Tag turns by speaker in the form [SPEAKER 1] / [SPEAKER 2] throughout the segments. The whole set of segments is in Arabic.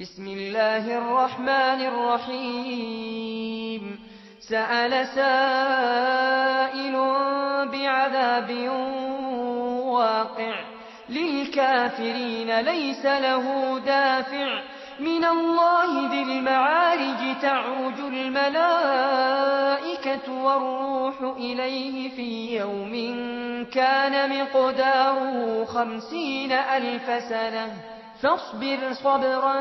[SPEAKER 1] بسم الله الرحمن الرحيم سأل سائل بعذاب واقع للكافرين ليس له دافع من الله ذي المعارج تعرج الملائكة والروح إليه في يوم كان مقداره 50,000 سنة فاصبر صبرا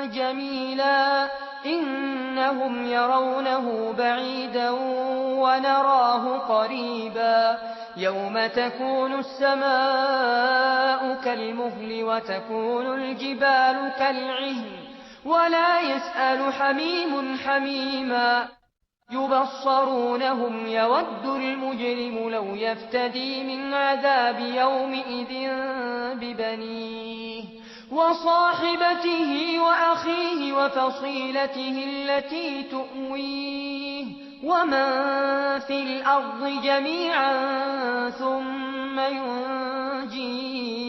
[SPEAKER 1] جميلا إنهم يرونه بعيدا ونراه قريبا يوم تكون السماء كالمهل وتكون الجبال كالعهن ولا يسأل حميم حميما يبصرونهم يود المجرم لو يفتدي من عذاب يومئذ ببنيه وصاحبته وأخيه وفصيلته التي تؤويه ومن في الأرض جميعا ثم ينجيه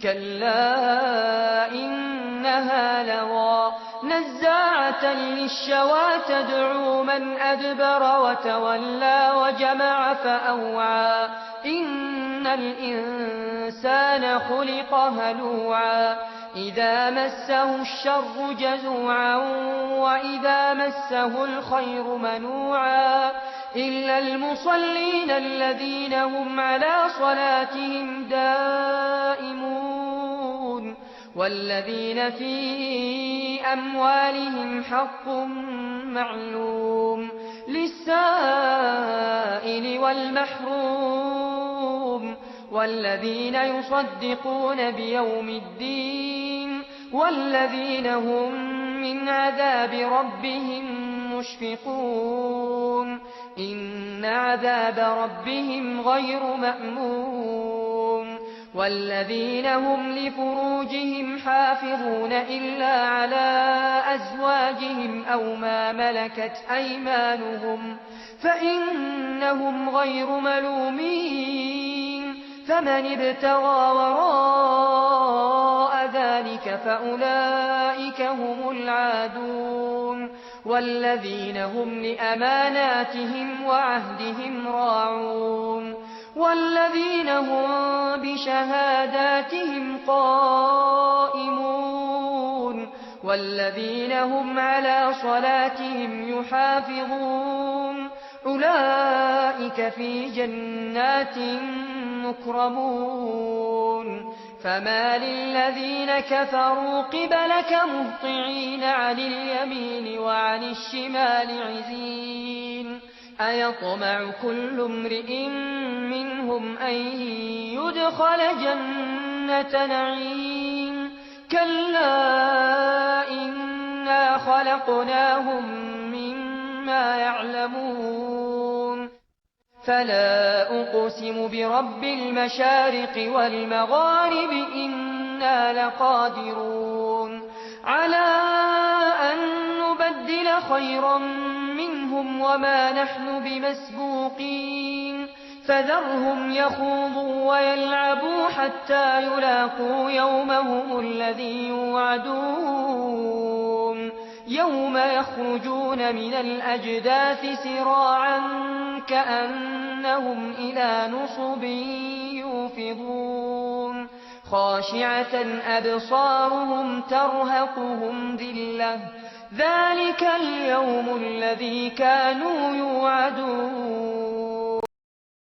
[SPEAKER 1] كلا إنها لظى نزاعة للشوى تدعو من أدبر وتولى وجمع فأوعى إن الإنسان خلق هلوعا إذا مسه الشر جزوعا وإذا مسه الخير منوعا إلا المصلين الذين هم على صلاتهم دائمون والذين في أموالهم حق معلوم للسائل والمحروم والذين يصدقون بيوم الدين والذين هم من عذاب ربهم مشفقون إن عذاب ربهم غير مأمون والذين هم لفروجهم حافظون إلا على أزواجهم أو ما ملكت أيمانهم فإنهم غير ملومين فمن ابتغى وراء ذلك فأولئك هم العادون والذين هم لأماناتهم وعهدهم راعون والذين هم بشهاداتهم قائمون والذين هم على صلاتهم يحافظون أولئك في جنات مكرمون فما للذين كفروا قبلك مهطعين عن اليمين وعن الشمال عزين أيطمع كل امرئ منهم أن يدخل جنة نعيم كلا إنا خلقناهم مما يعلمون فلا أقسم برب المشارق والمغارب إنا لقادرون على أن نبدل خيرا منهم وما نحن بمسبوقين فذرهم يخوضوا ويلعبوا حتى يلاقوا يومهم الذي يوعدون يوم يخرجون من الأجداث سراعا كأنهم إلى نصب يوفضون خاشعة أبصارهم ترهقهم ذلة ذلك اليوم الذي كانوا يوعدون